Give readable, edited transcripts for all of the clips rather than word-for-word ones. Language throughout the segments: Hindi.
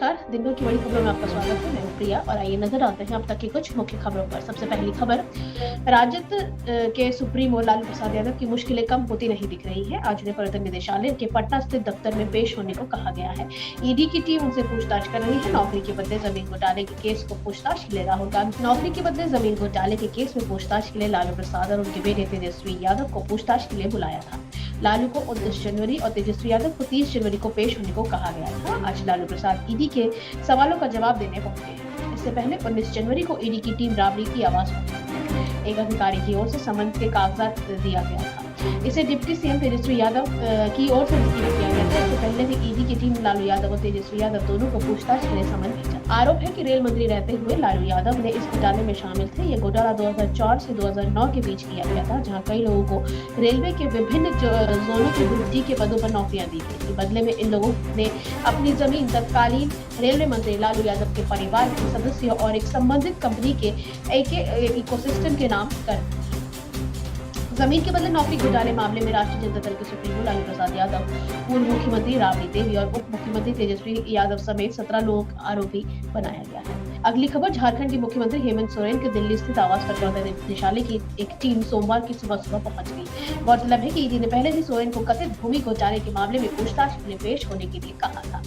नमस्कार। दिन भर की बड़ी खबरों में आपका स्वागत है। मैं हूं प्रिया और आइए नजर डालते हैं अब तक की कुछ मुख्य खबरों पर। सबसे पहली खबर, राजद के सुप्रीमो लालू प्रसाद यादव की मुश्किलें कम होती नहीं दिख रही है। आज उन्हें प्रवर्तन निदेशालय के पटना स्थित दफ्तर में पेश होने को कहा गया है। ईडी की टीम उनसे पूछताछ कर रही है। नौकरी के बदले जमीन घोटाले के केस को पूछताछ के लिए राहुल गांधी नौकरी के बदले जमीन घोटाले के केस में पूछताछ के लिए लालू प्रसाद और उनके बेटे तेजस्वी यादव को पूछताछ के लिए बुलाया था। लालू को 29 जनवरी और तेजस्वी यादव को 30 जनवरी को पेश होने को कहा गया था। आज लालू प्रसाद ईडी के सवालों का जवाब देने पहुंचे हैं। इससे पहले 19 जनवरी को ईडी की टीम राबड़ी की आवास पहुंची। एक अधिकारी की ओर से समन के कागजात दिया गया था। इसे डिप्टी सीएम तेजस्वी यादव की ओर से रिसीव किया गया था। इससे पहले भी ईडी की टीम लालू यादव और तेजस्वी यादव दोनों को पूछताछ के लिए समन भेजा। आरोप है कि रेल मंत्री रहते हुए लालू यादव ने इस घोटाले में शामिल थे। ये घोटाला 2004 से 2009 के बीच किया गया था, जहां कई लोगों को रेलवे के विभिन्न जोनों के ग्रुप डी के पदों पर नौकरियां दी गई। बदले में इन लोगों ने अपनी जमीन तत्कालीन रेलवे मंत्री लालू यादव के परिवार के सदस्यों और एक संबंधित कंपनी के इकोसिस्टम के नाम कर दी। जमीन के बदले नौकरी घोटाले मामले में राष्ट्रीय जनता दल के सुप्रीमो लालू प्रसाद यादव, पूर्व मुख्यमंत्री राबड़ी देवी और उप मुख्यमंत्री तेजस्वी यादव समेत 17 लोगों को आरोपी बनाया गया है। अगली खबर, झारखंड के मुख्यमंत्री हेमंत सोरेन के दिल्ली स्थित आवास पर प्रवर्तन निदेशालय की एक टीम सोमवार की सुबह पहुंच गई। गौरतलब है कि ईडी ने पहले ही सोरेन को कथित भूमि घोटाले के मामले में पूछताछ के लिए पेश होने के लिए कहा था।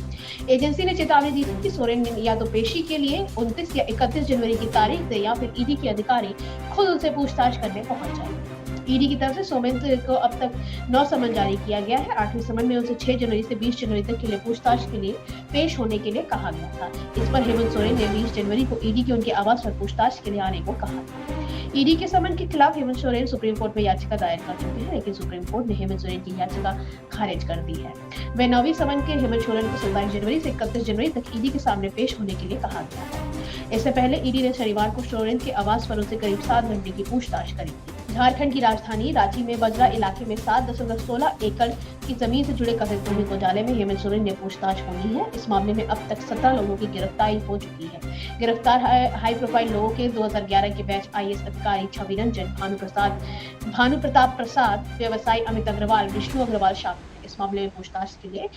एजेंसी ने चेतावनी दी थी कि सोरेन ने या तो पेशी के लिए 29 या 31 जनवरी की तारीख दे या फिर ईडी के अधिकारी खुद उनसे पूछताछ करने पहुंच जाए। ईडी की तरफ से सोरेन को अब तक 9 समन जारी किया गया है। 8वें समन में उसे 6 जनवरी से 20 जनवरी तक के लिए पूछताछ के लिए पेश होने के लिए कहा गया था। इस पर हेमंत सोरेन ने 20 जनवरी को ईडी के उनके आवास पर पूछताछ के लिए आने को कहा था। ईडी के समन के खिलाफ हेमंत सोरेन सुप्रीम कोर्ट में याचिका दायर कर चुके हैं, लेकिन सुप्रीम कोर्ट ने हेमंत सोरेन की याचिका खारिज कर दी है। वे 9वीं समन के हेमंत सोरेन को 27 जनवरी से 31 जनवरी तक ईडी के सामने पेश होने के लिए कहा गया है। इससे पहले ईडी ने शनिवार को सोरेन के आवास पर उनसे करीब 7 घंटे की पूछताछ करी थी। झारखंड की राजधानी रांची में बजरा इलाके में 7.16 एकड़ की जमीन से जुड़े कथित भूमि घोटाले में हेमंत सोरेन ने पूछताछ होनी है। इस मामले में अब तक 17 लोगों की गिरफ्तारी हो चुकी है। गिरफ्तार हाई प्रोफाइल लोगों के 2011 के बैच आईएएस अधिकारी छवि रंजन, भानु प्रताप प्रसाद, व्यवसायी अमित अग्रवाल, विष्णु अग्रवाल शामिल है। इस मामले में पूछताछ के लिए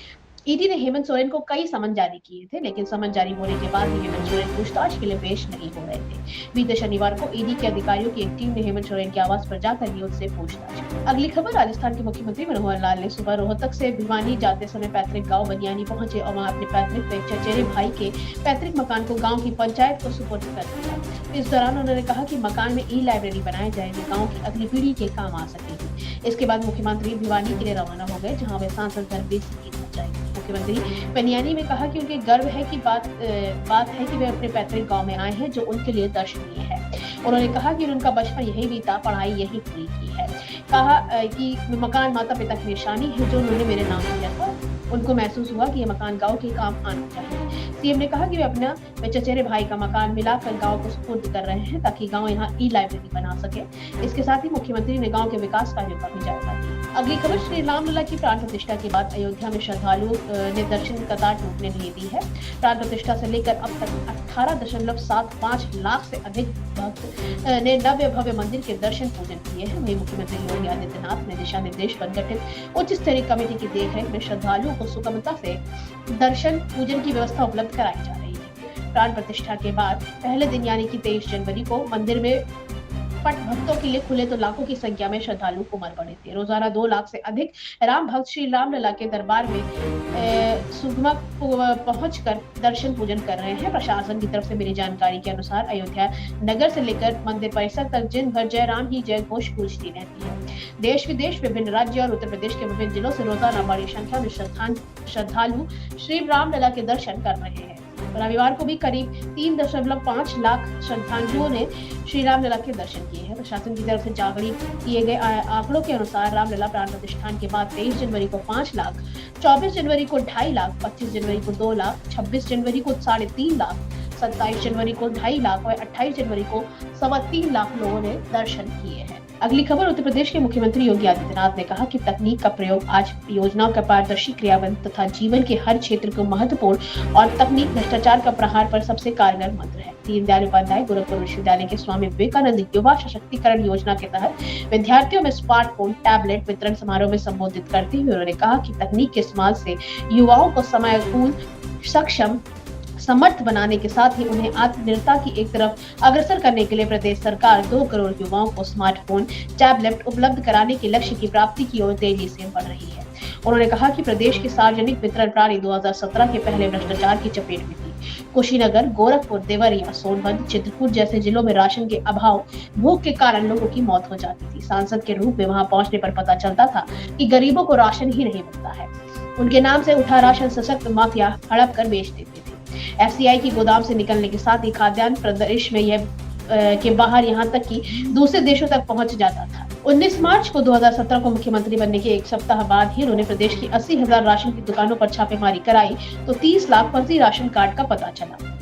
ईडी ने हेमंत सोरेन को कई समन जारी किए थे, लेकिन समन जारी होने के बाद भी हेमंत सोरेन पूछताछ के लिए पेश नहीं हो रहे थे। बीते शनिवार को ईडी के अधिकारियों की एक टीम ने हेमंत सोरेन के आवास पर जाकर ही उनसे पूछताछ की। अगली खबर, राजस्थान के मुख्यमंत्री मनोहर लाल ने सुबह रोहतक से भिवानी जाते समय पैतृक गाँव बनियानी पहुंचे और वहां अपने पैतृक चचेरे भाई के पैतृक मकान को गाँव की पंचायत को सुपुर्द कर दिया। इस दौरान उन्होंने कहा कि मकान में ई-लाइब्रेरी बनाया जाए जो गाँव की अगली पीढ़ी के काम आ सकेगी। इसके बाद मुख्यमंत्री भिवानी के लिए रवाना हो गए, जहाँ वे सांसद धर्मवीर सिंह की पहुंचाएंगे। मुख्यमंत्री पनियानी में कहा कि उनके गर्व है कि बात है कि वे अपने पैतृक गांव में आए हैं जो उनके लिए दर्शनीय है। उन्होंने कहा कि उनका बचपन यही बीता, पढ़ाई यही पूरी की है। कहा कि मकान माता पिता की निशानी है जो उन्होंने मेरे नाम किया था। उनको महसूस हुआ कि ये मकान गांव के काम आना चाहिए। सीएम ने कहा कि वे अपना चचेरे भाई का मकान मिलाकर गांव को सुपुर्द कर रहे हैं ताकि गांव यहां ई-लाइब्रेरी बना सके। इसके साथ ही मुख्यमंत्री ने गांव के विकास कार्यों का भी जायजा लिया। अगली खबर, श्री रामलला की प्राण प्रतिष्ठा के बाद अयोध्या में श्रद्धालुओं ने दर्शन कतार टूटने नहीं दी है। प्राण प्रतिष्ठा से लेकर अब तक 18.75 लाख से अधिक भक्त ने नव्य भव्य मंदिर के दर्शन पूजन किए हैं। वहीं मुख्यमंत्री योगी आदित्यनाथ ने दिशा निर्देश पर गठित उच्च स्तरीय कमेटी की देखरेख में श्रद्धालुओं को सुगमता से दर्शन पूजन की व्यवस्था उपलब्ध कराई जा रही है। प्राण प्रतिष्ठा के बाद पहले दिन यानी कि 23 जनवरी को मंदिर में पट भक्तों के लिए खुले तो लाखों की संख्या में श्रद्धालु उमड़ पड़े थे। रोजाना 2 लाख से अधिक राम भक्त श्री रामलला के दरबार में सुगमा पहुंचकर दर्शन पूजन कर रहे हैं। प्रशासन की तरफ से मिली जानकारी के अनुसार अयोध्या नगर से लेकर मंदिर परिसर तक दिन भर जय राम की जय घोष गूंजती रहती है। देश विदेश, विभिन्न राज्य और उत्तर प्रदेश के विभिन्न जिलों से रोजाना बड़ी संख्या में श्रद्धालु श्री रामलला के दर्शन कर रहे हैं। रविवार को भी करीब 3.5 लाख श्रद्धालुओं ने श्री रामलला के दर्शन किए हैं। प्रशासन की तरफ से जारी किए गए आंकड़ों के अनुसार रामलला प्राण प्रतिष्ठान के बाद 23 जनवरी को 5 लाख, 24 जनवरी को 2.5 लाख, 25 जनवरी को 2 लाख, 26 जनवरी को 3.5 लाख, 27 जनवरी को 2.5 लाख और 28 जनवरी को 3.25 लाख लोगों ने दर्शन किए हैं। अगली खबर, उत्तर प्रदेश के मुख्यमंत्री योगी आदित्यनाथ ने कहा कि तकनीक का प्रयोग आज योजनाओं का पारदर्शी क्रियान्वयन तथा जीवन के हर क्षेत्र को महत्वपूर्ण और तकनीक भ्रष्टाचार का प्रहार पर सबसे कारगर मंत्र है। दीनदयाल उपाध्याय गोरखपुर विश्वविद्यालय के स्वामी विवेकानंद युवा सशक्तिकरण योजना के तहत विद्यार्थियों में स्मार्टफोन टैबलेट वितरण समारोह में संबोधित करते हुए उन्होंने कहा कि तकनीक के इस्तेमाल से युवाओं को समयानुकूल, सक्षम, समर्थ बनाने के साथ ही उन्हें आत्मनिर्भरता की एक तरफ अग्रसर करने के लिए प्रदेश सरकार 2 करोड़ युवाओं को स्मार्टफोन, टैबलेट उपलब्ध कराने के लक्ष्य की प्राप्ति की ओर तेजी से बढ़ रही है। उन्होंने कहा कि प्रदेश की सार्वजनिक वितरण प्रणाली 2017 के पहले भ्रष्टाचार की चपेट में थी। कुशीनगर, गोरखपुर, देवरिया, सोनभद्र, चित्रकूट जैसे जिलों में राशन के अभाव, भूख के कारण लोगों की मौत हो जाती थी। सांसद के रूप में वहां पहुंचने पर पता चलता था कि गरीबों को राशन ही नहीं मिलता है। उनके नाम से उठा राशन सशक्त माफिया हड़प कर बेच देते थे। एफसीआई की गोदाम से निकलने के साथ ही खाद्यान्न प्रदेश में यह के बाहर यहाँ तक कि दूसरे देशों तक पहुंच जाता था। 19 मार्च को 2017 को मुख्यमंत्री बनने के एक सप्ताह बाद ही उन्होंने प्रदेश की 80,000 राशन की दुकानों पर छापेमारी कराई तो 30 लाख फर्जी राशन कार्ड का पता चला।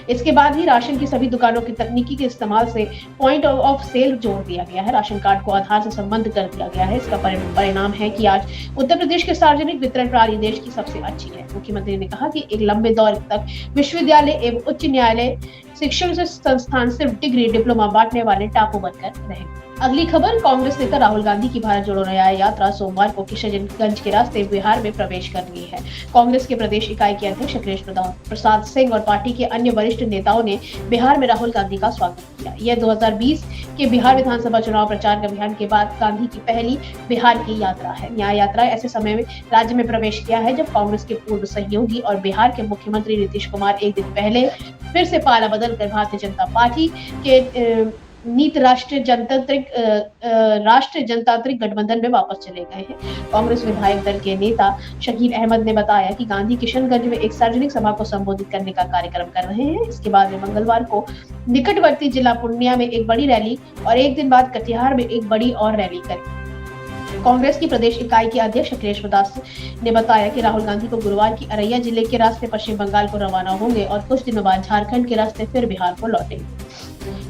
इसके बाद ही राशन की सभी दुकानों की तकनीकी के इस्तेमाल से पॉइंट ऑफ सेल जोड़ दिया गया है। राशन कार्ड को आधार से संबंध कर दिया गया है। इसका परिणाम है कि आज उत्तर प्रदेश के सार्वजनिक वितरण प्रणाली देश की सबसे अच्छी है। मुख्यमंत्री ने कहा कि एक लंबे दौर तक विश्वविद्यालय एवं उच्च न्यायालय शिक्षण संस्थान सिर्फ डिग्री डिप्लोमा बांटने वाले टापू बनकर रहे। अगली खबर, कांग्रेस नेता राहुल गांधी की भारत जोड़ो न्याय यात्रा सोमवार को किशनगंज के रास्ते बिहार में प्रवेश कर रही है। कांग्रेस के प्रदेश इकाई के अध्यक्ष अखिलेश प्रसाद सिंह और पार्टी के अन्य वरिष्ठ नेताओं ने बिहार में राहुल गांधी का स्वागत किया। यह 2020 के बिहार विधानसभा चुनाव प्रचार अभियान के बाद गांधी की पहली बिहार की यात्रा है। न्याय यात्रा ऐसे समय में राज्य में प्रवेश किया है जब कांग्रेस के पूर्व सहयोगी और बिहार के मुख्यमंत्री नीतीश कुमार एक दिन पहले फिर से पाला बदलकर भारतीय जनता पार्टी के नीत राष्ट्रीय जनतांत्रिक गठबंधन में वापस चले गए हैं। कांग्रेस विधायक दल के नेता शकील अहमद ने बताया कि गांधी किशनगंज में एक सार्वजनिक सभा को संबोधित करने का कार्यक्रम कर रहे हैं। इसके बाद में मंगलवार को निकटवर्ती जिला पूर्णिया में एक बड़ी रैली और एक दिन बाद कटिहार में एक बड़ी और रैली करेंगे। कांग्रेस की प्रदेश इकाई के अध्यक्ष अखिलेश प्रसाद ने बताया कि राहुल गांधी को गुरुवार की अररिया जिले के रास्ते पश्चिम बंगाल को रवाना होंगे और कुछ दिनों बाद झारखंड के रास्ते फिर बिहार को लौटेंगे।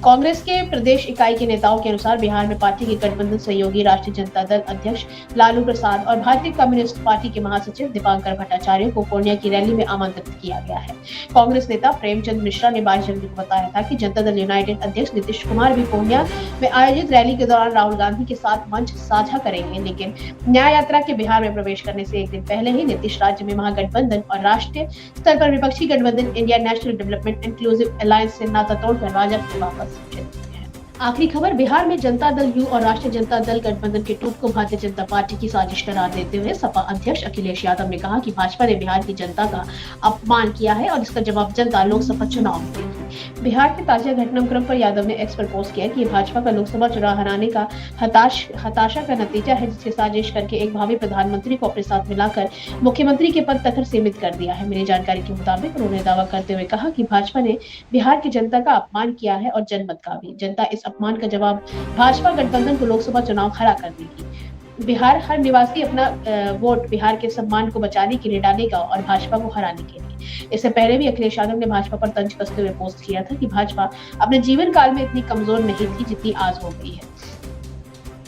कांग्रेस के प्रदेश इकाई के नेताओं के अनुसार बिहार में पार्टी के गठबंधन सहयोगी राष्ट्रीय जनता दल अध्यक्ष लालू प्रसाद और भारतीय कम्युनिस्ट पार्टी के महासचिव दीपांकर भट्टाचार्य को पूर्णिया की रैली में आमंत्रित किया गया है। कांग्रेस नेता प्रेमचंद मिश्रा ने 22 जनवरी को बताया था कि जनता दल यूनाइटेड अध्यक्ष नीतीश कुमार भी पूर्णिया में आयोजित रैली के दौरान राहुल गांधी के साथ मंच साझा करेंगे। लेकिन न्याय यात्रा के बिहार में प्रवेश करने से एक दिन पहले ही नीतीश राज्य में महागठबंधन और राष्ट्रीय स्तर पर विपक्षी गठबंधन India national development inclusive alliance से नाता तोड़कर राजग में वापस चले गए हैं। आखिरी खबर, बिहार में जनता दल यू और राष्ट्रीय जनता दल गठबंधन के टूट को भारतीय जनता पार्टी की साजिश करार देते हुए सपा अध्यक्ष अखिलेश यादव ने कहा कि भाजपा ने बिहार की जनता का अपमान किया है और इसका जवाब जनता लोकसभा चुनाव में देगी। बिहार के ताजा घटनाक्रम पर यादव ने एक्स पर पोस्ट किया कि भाजपा का लोकसभा चुनाव हराने का हताशा का नतीजा है, जिसकी साजिश करके एक भावी प्रधानमंत्री को अपने साथ मिलाकर मुख्यमंत्री के पद तक सीमित कर दिया है। मेरी जानकारी के मुताबिक उन्होंने दावा करते हुए कहा कि भाजपा ने बिहार की जनता का अपमान किया है और जनमत का भी। जनता इस अपमान का जवाब भाजपा गठबंधन को लोकसभा चुनाव हरा कर देगी। बिहार हर निवासी अपना वोट बिहार के सम्मान को बचाने के लिए डालेगा और भाजपा को हराने के लिए। इससे पहले भी अखिलेश यादव ने भाजपा पर तंज कसते हुए पोस्ट किया था कि भाजपा अपने जीवन काल में इतनी कमजोर नहीं थी जितनी आज हो गई है।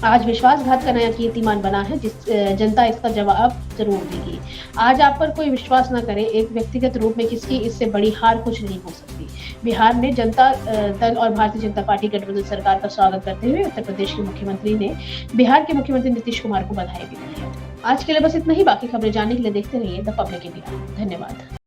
आज विश्वासघात का नया कीर्तिमान बना है, जिस जनता इसका जवाब जरूर देगी। आज आप पर कोई विश्वास न करे, एक व्यक्तिगत रूप में किसकी इससे बड़ी हार कुछ नहीं हो सकती। बिहार में जनता दल और भारतीय जनता पार्टी गठबंधन सरकार का स्वागत करते हुए उत्तर प्रदेश के मुख्यमंत्री ने बिहार के मुख्यमंत्री नीतीश कुमार को बधाई भी दी है। आज के लिए बस इतना ही। बाकी खबरें जानने के लिए देखते रहिए द पब्लिक इंडिया। धन्यवाद।